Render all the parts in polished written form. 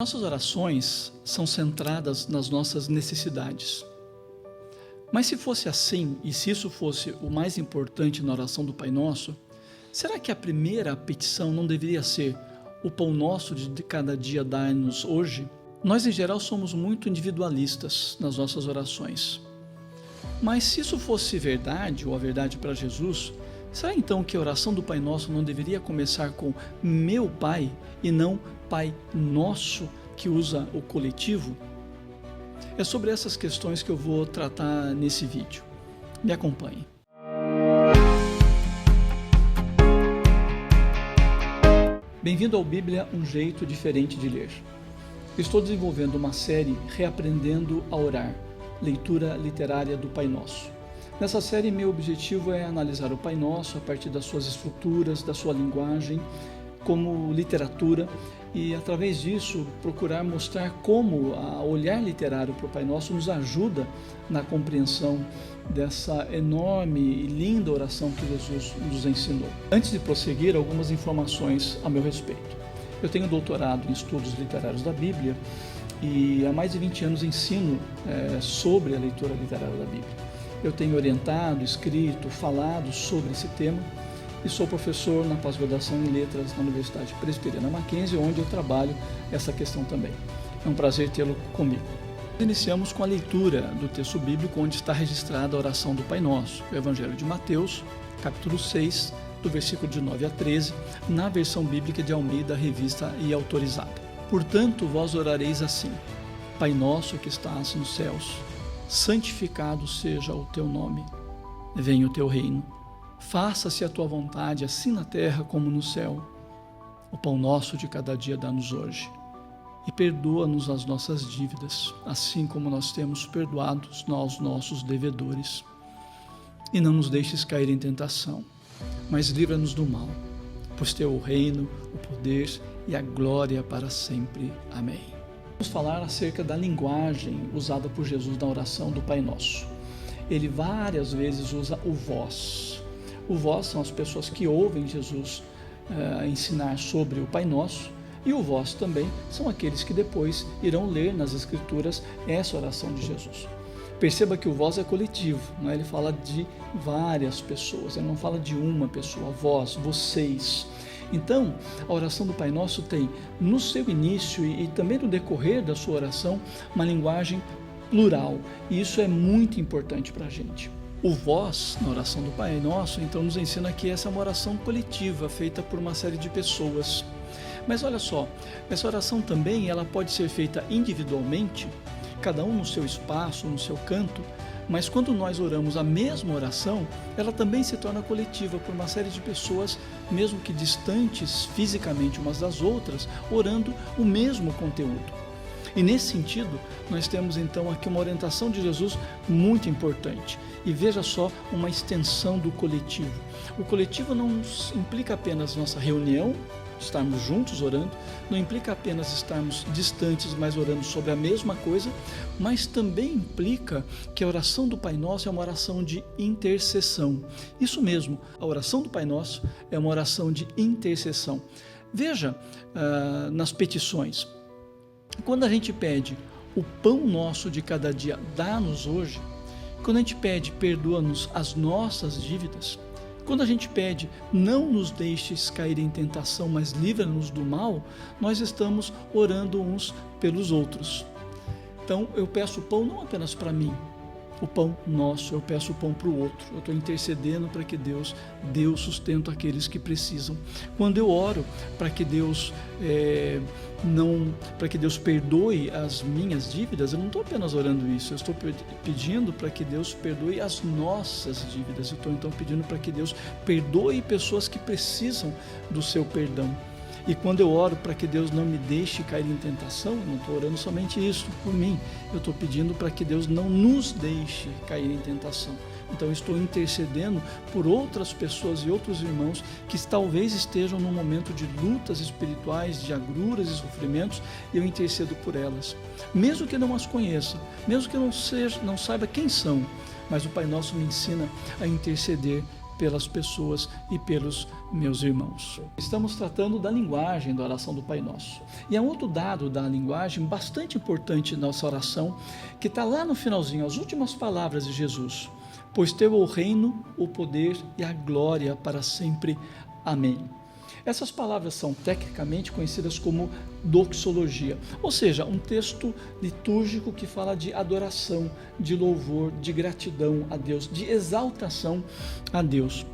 Nossas orações são centradas nas nossas necessidades. Mas se fosse assim, e se isso fosse o mais importante na oração do Pai Nosso, será que a primeira petição não deveria ser: o pão nosso de cada dia dai-nos hoje? Nós, em geral, somos muito individualistas nas nossas orações. Mas se isso fosse verdade, ou a verdade para Jesus, será então que a oração do Pai Nosso não deveria começar com meu Pai e não Pai Nosso, que usa o coletivo? É sobre essas questões que eu vou tratar nesse vídeo. Me acompanhe. Bem-vindo ao Bíblia, um jeito diferente de ler. Estou desenvolvendo uma série Reaprendendo a Orar, leitura literária do Pai Nosso. Nessa série, meu objetivo é analisar o Pai Nosso a partir das suas estruturas, da sua linguagem, como literatura, e através disso procurar mostrar como o olhar literário para o Pai Nosso nos ajuda na compreensão dessa enorme e linda oração que Jesus nos ensinou. Antes de prosseguir, algumas informações a meu respeito. Eu tenho doutorado em estudos literários da Bíblia e há mais de 20 anos ensino sobre a leitura literária da Bíblia. Eu tenho orientado, escrito, falado sobre esse tema e sou professor na pós-graduação em Letras na Universidade Presbiteriana Mackenzie, onde eu trabalho essa questão também. É um prazer tê-lo comigo. Iniciamos com a leitura do texto bíblico onde está registrada a oração do Pai Nosso, o Evangelho de Mateus, capítulo 6, do versículo de 9 a 13, na versão bíblica de Almeida, revista e autorizada. Portanto, vós orareis assim: Pai nosso que estás nos céus, santificado seja o teu nome. Venha o teu reino. Faça-se a tua vontade, assim na terra como no céu. O pão nosso de cada dia dá-nos hoje. E perdoa-nos as nossas dívidas, assim como nós temos perdoados aos nossos devedores. E não nos deixes cair em tentação, mas livra-nos do mal, pois teu o reino, o poder e a glória para sempre. Amém. Vamos falar acerca da linguagem usada por Jesus na oração do Pai Nosso. Ele várias vezes usa o vós. O vós são as pessoas que ouvem Jesus ensinar sobre o Pai Nosso, e o vós também são aqueles que depois irão ler nas Escrituras essa oração de Jesus. Perceba que o vós é coletivo, não é? Ele fala de várias pessoas, ele não fala de uma pessoa, vós, vocês. Então, a oração do Pai Nosso tem no seu início e também no decorrer da sua oração uma linguagem plural, e isso é muito importante para a gente. O vós, na oração do Pai Nosso, então nos ensina que essa é uma oração coletiva, feita por uma série de pessoas. Mas olha só, essa oração também ela pode ser feita individualmente, cada um no seu espaço, no seu canto, mas quando nós oramos a mesma oração, ela também se torna coletiva por uma série de pessoas, mesmo que distantes fisicamente umas das outras, orando o mesmo conteúdo. E nesse sentido, nós temos então aqui uma orientação de Jesus muito importante. E veja só, uma extensão do coletivo. O coletivo não implica apenas nossa reunião, estarmos juntos orando, não implica apenas estarmos distantes, mas orando sobre a mesma coisa, mas também implica que a oração do Pai Nosso é uma oração de intercessão. Isso mesmo, a oração do Pai Nosso é uma oração de intercessão. Veja nas petições. Quando a gente pede o pão nosso de cada dia dá-nos hoje, quando a gente pede perdoa-nos as nossas dívidas, quando a gente pede não nos deixes cair em tentação, mas livra-nos do mal, nós estamos orando uns pelos outros. Então eu peço o pão não apenas para mim, o pão nosso, eu peço o pão para o outro, eu estou intercedendo para que Deus dê o sustento àqueles que precisam. Quando eu oro para que Deus para que Deus perdoe as minhas dívidas, eu não estou apenas orando isso, eu estou pedindo para que Deus perdoe as nossas dívidas, eu estou então pedindo para que Deus perdoe pessoas que precisam do seu perdão. E quando eu oro para que Deus não me deixe cair em tentação, eu não estou orando somente isso por mim, eu estou pedindo para que Deus não nos deixe cair em tentação. Então eu estou intercedendo por outras pessoas e outros irmãos que talvez estejam num momento de lutas espirituais, de agruras e sofrimentos, e eu intercedo por elas. Mesmo que não as conheça, mesmo que não saiba quem são, mas o Pai Nosso me ensina a interceder pelas pessoas e pelos meus irmãos. Estamos tratando da linguagem da oração do Pai Nosso. E há um outro dado da linguagem bastante importante na nossa oração, que está lá no finalzinho, as últimas palavras de Jesus. Pois teu é o reino, o poder e a glória para sempre. Amém. Essas palavras são tecnicamente conhecidas como doxologia, ou seja, um texto litúrgico que fala de adoração, de louvor, de gratidão a Deus, de exaltação a Deus.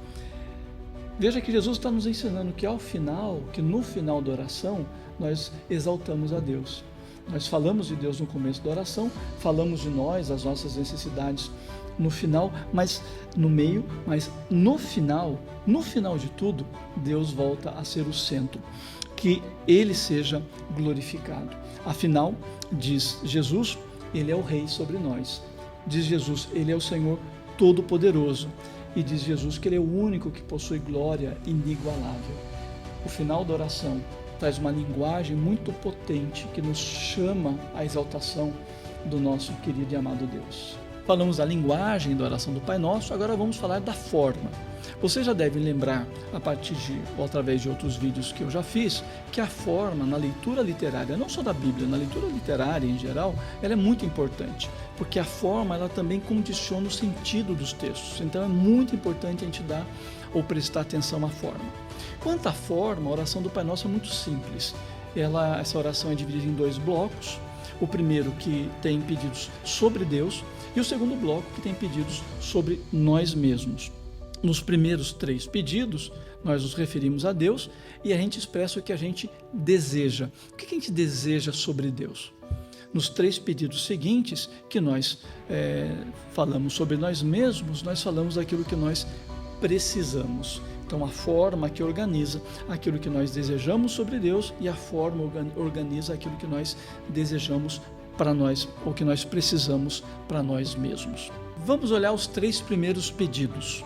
Veja que Jesus está nos ensinando que no final da oração, nós exaltamos a Deus. Nós falamos de Deus no começo da oração, falamos de nós, as nossas necessidades no final, mas no meio, mas no final de tudo, Deus volta a ser o centro, que Ele seja glorificado. Afinal, diz Jesus, Ele é o Rei sobre nós. Diz Jesus, Ele é o Senhor Todo-Poderoso. E diz Jesus que Ele é o único que possui glória inigualável. O final da oração traz uma linguagem muito potente que nos chama à exaltação do nosso querido e amado Deus. Falamos da linguagem da oração do Pai Nosso, agora vamos falar da forma. Você já deve lembrar, a partir de, ou através de outros vídeos que eu já fiz, que a forma na leitura literária, não só da Bíblia, na leitura literária em geral, ela é muito importante, porque a forma ela também condiciona o sentido dos textos, então é muito importante a gente dar ou prestar atenção à forma. Quanto à forma, a oração do Pai Nosso é muito simples. Essa oração é dividida em 2 blocos, o primeiro que tem pedidos sobre Deus e o segundo bloco que tem pedidos sobre nós mesmos. Nos primeiros 3 pedidos, nós nos referimos a Deus e a gente expressa o que a gente deseja. O que a gente deseja sobre Deus? Nos 3 pedidos seguintes, que nós falamos sobre nós mesmos, nós falamos daquilo que nós precisamos. Então, a forma que organiza aquilo que nós desejamos sobre Deus e a forma organiza aquilo que nós desejamos para nós, ou que nós precisamos para nós mesmos. Vamos olhar os 3 primeiros pedidos.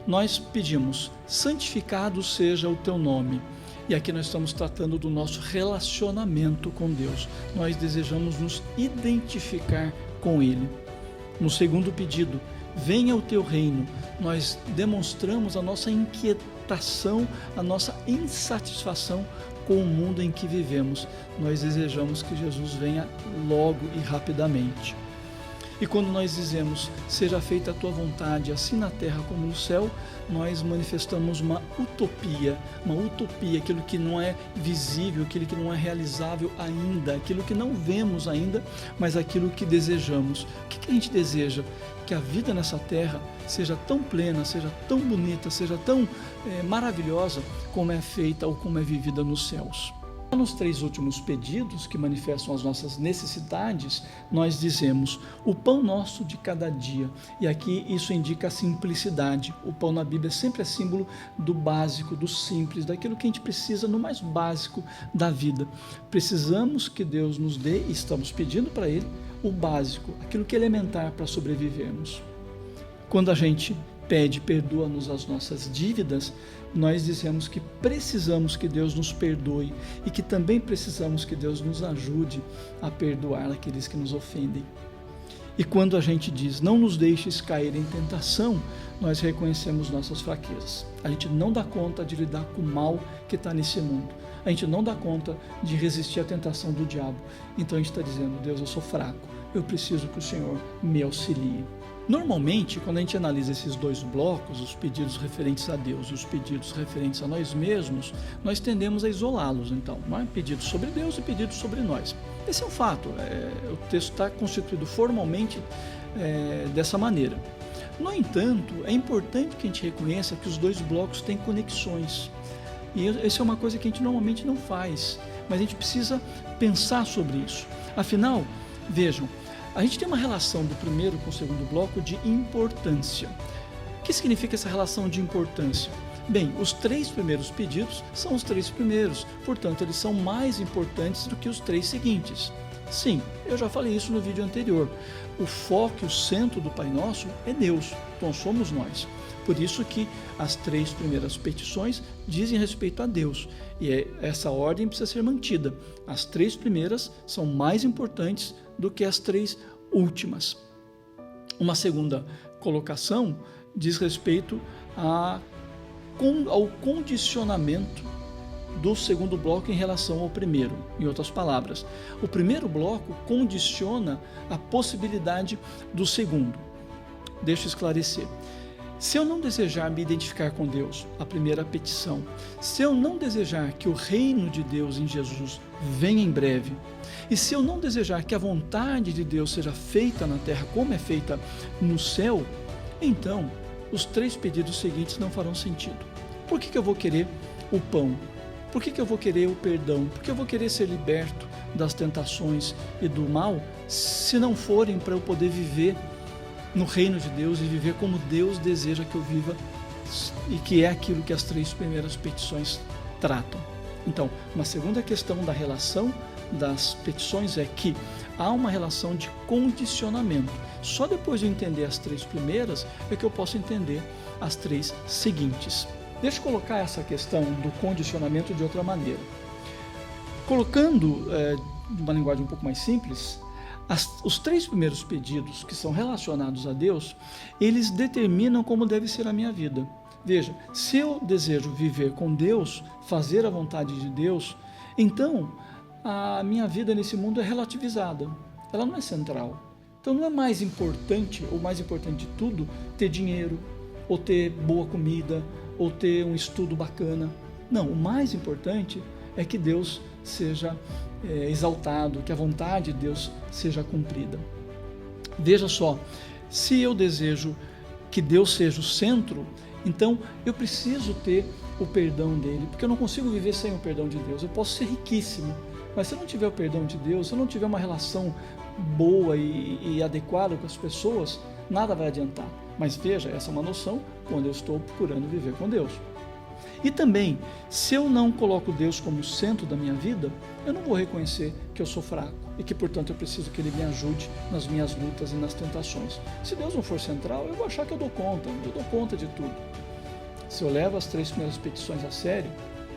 Nós pedimos, santificado seja o teu nome. E aqui nós estamos tratando do nosso relacionamento com Deus. Nós desejamos nos identificar com Ele. No segundo pedido, venha o teu reino. Nós demonstramos a nossa inquietação, a nossa insatisfação com o mundo em que vivemos. Nós desejamos que Jesus venha logo e rapidamente. E quando nós dizemos, seja feita a tua vontade, assim na terra como no céu, nós manifestamos uma utopia, aquilo que não é visível, aquilo que não é realizável ainda, aquilo que não vemos ainda, mas aquilo que desejamos. O que a gente deseja? Que a vida nessa terra seja tão plena, seja tão bonita, seja tão maravilhosa como é feita ou como é vivida nos céus. Nos 3 últimos pedidos que manifestam as nossas necessidades, nós dizemos o pão nosso de cada dia, e aqui isso indica a simplicidade. O pão na Bíblia sempre é símbolo do básico, do simples, daquilo que a gente precisa no mais básico da vida. Precisamos que Deus nos dê, e estamos pedindo para Ele, o básico, aquilo que é elementar para sobrevivermos. Quando a gente pede, perdoa-nos as nossas dívidas, nós dizemos que precisamos que Deus nos perdoe e que também precisamos que Deus nos ajude a perdoar aqueles que nos ofendem. E quando a gente diz, não nos deixes cair em tentação, nós reconhecemos nossas fraquezas. A gente não dá conta de lidar com o mal que está nesse mundo. A gente não dá conta de resistir à tentação do diabo. Então a gente está dizendo, Deus, eu sou fraco, eu preciso que o Senhor me auxilie. Normalmente, quando a gente analisa esses 2 blocos, os pedidos referentes a Deus e os pedidos referentes a nós mesmos, nós tendemos a isolá-los, então, não é? Pedidos sobre Deus e pedidos sobre nós. Esse é um fato, o texto está constituído formalmente dessa maneira. No entanto, é importante que a gente reconheça que os 2 blocos têm conexões, e essa é uma coisa que a gente normalmente não faz, mas a gente precisa pensar sobre isso. Afinal, vejam, a gente tem uma relação do primeiro com o segundo bloco de importância. O que significa essa relação de importância? Bem, os 3 primeiros pedidos são os 3 primeiros, portanto, eles são mais importantes do que os 3 seguintes. Sim, eu já falei isso no vídeo anterior. O foco, o centro do Pai Nosso é Deus, então somos nós. Por isso que as 3 primeiras petições dizem respeito a Deus, e essa ordem precisa ser mantida. As 3 primeiras são mais importantes do que as 3 últimas. Uma segunda colocação diz respeito a ao condicionamento do segundo bloco em relação ao primeiro. Em outras palavras, o primeiro bloco condiciona a possibilidade do segundo. Deixa eu esclarecer. Se eu não desejar me identificar com Deus, a primeira petição, se eu não desejar que o reino de Deus em Jesus venha em breve, e se eu não desejar que a vontade de Deus seja feita na terra como é feita no céu, então os 3 pedidos seguintes não farão sentido. Por que eu vou querer o pão? Por que eu vou querer o perdão? Por que eu vou querer ser liberto das tentações e do mal, se não forem para eu poder viver no reino de Deus e viver como Deus deseja que eu viva, e que é aquilo que as 3 primeiras petições tratam. Então, uma segunda questão da relação das petições é que há uma relação de condicionamento. Só depois de eu entender as 3 primeiras é que eu posso entender as 3 seguintes. Deixa eu colocar essa questão do condicionamento de outra maneira. Colocando de uma linguagem um pouco mais simples, os 3 primeiros pedidos que são relacionados a Deus, eles determinam como deve ser a minha vida. Veja, se eu desejo viver com Deus, fazer a vontade de Deus, então a minha vida nesse mundo é relativizada, ela não é central. Então não é mais importante, ou mais importante de tudo, ter dinheiro, ou ter boa comida, ou ter um estudo bacana. Não, o mais importante é que Deus seja exaltado, que a vontade de Deus seja cumprida. Veja só, se eu desejo que Deus seja o centro, então eu preciso ter o perdão dele, porque eu não consigo viver sem o perdão de Deus. Eu posso ser riquíssimo, mas se eu não tiver o perdão de Deus, se eu não tiver uma relação boa e adequada com as pessoas, nada vai adiantar. Mas veja, essa é uma noção quando eu estou procurando viver com Deus. E também, se eu não coloco Deus como centro da minha vida, eu não vou reconhecer que eu sou fraco e que, portanto, eu preciso que Ele me ajude nas minhas lutas e nas tentações. Se Deus não for central, eu vou achar que eu dou conta de tudo. Se eu levo as 3 primeiras petições a sério,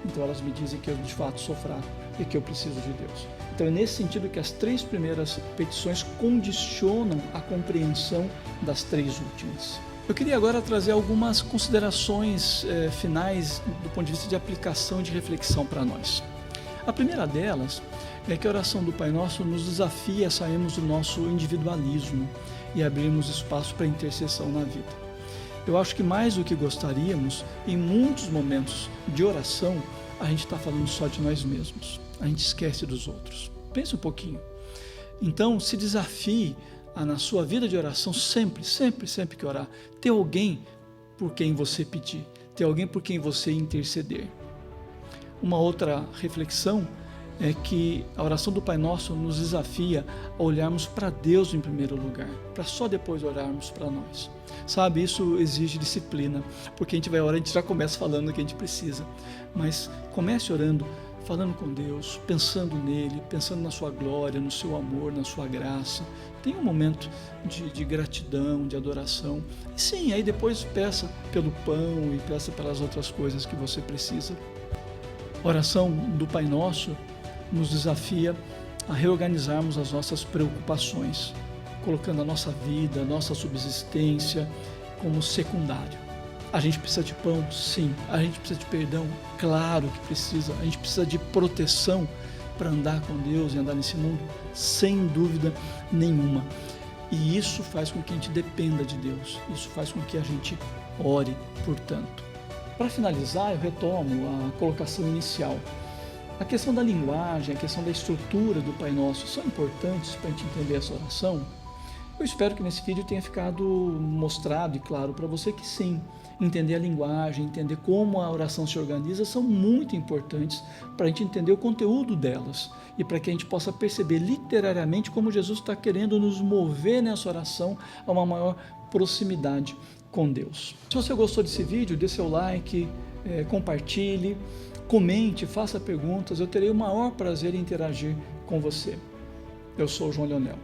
então elas me dizem que eu de fato sou fraco e que eu preciso de Deus. Então é nesse sentido que as 3 primeiras petições condicionam a compreensão das 3 últimas. Eu queria agora trazer algumas considerações finais do ponto de vista de aplicação e de reflexão para nós. A primeira delas é que a oração do Pai Nosso nos desafia a sairmos do nosso individualismo e abrirmos espaço para intercessão na vida. Eu acho que mais do que gostaríamos, em muitos momentos de oração, a gente está falando só de nós mesmos. A gente esquece dos outros. Pense um pouquinho. Então, se desafie na sua vida de oração, sempre que orar, ter alguém por quem você pedir, ter alguém por quem você interceder. Uma outra reflexão é que a oração do Pai Nosso nos desafia a olharmos para Deus em primeiro lugar, para só depois orarmos para nós. Sabe, isso exige disciplina, porque a gente vai orar, a gente já começa falando o que a gente precisa, mas comece orando, falando com Deus, pensando nele, pensando na sua glória, no seu amor, na sua graça. Tenha um momento de gratidão, de adoração. E sim, aí depois peça pelo pão e peça pelas outras coisas que você precisa. A oração do Pai Nosso nos desafia a reorganizarmos as nossas preocupações, colocando a nossa vida, a nossa subsistência como secundário. A gente precisa de pão? Sim. A gente precisa de perdão? Claro que precisa. A gente precisa de proteção para andar com Deus e andar nesse mundo? Sem dúvida nenhuma. E isso faz com que a gente dependa de Deus. Isso faz com que a gente ore, portanto. Para finalizar, eu retomo a colocação inicial. A questão da linguagem, a questão da estrutura do Pai Nosso são importantes para a gente entender essa oração? Eu espero que nesse vídeo tenha ficado mostrado e claro para você que sim, entender a linguagem, entender como a oração se organiza são muito importantes para a gente entender o conteúdo delas e para que a gente possa perceber literariamente como Jesus está querendo nos mover nessa oração a uma maior proximidade com Deus. Se você gostou desse vídeo, dê seu like, compartilhe, comente, faça perguntas, eu terei o maior prazer em interagir com você. Eu sou o João Leonel.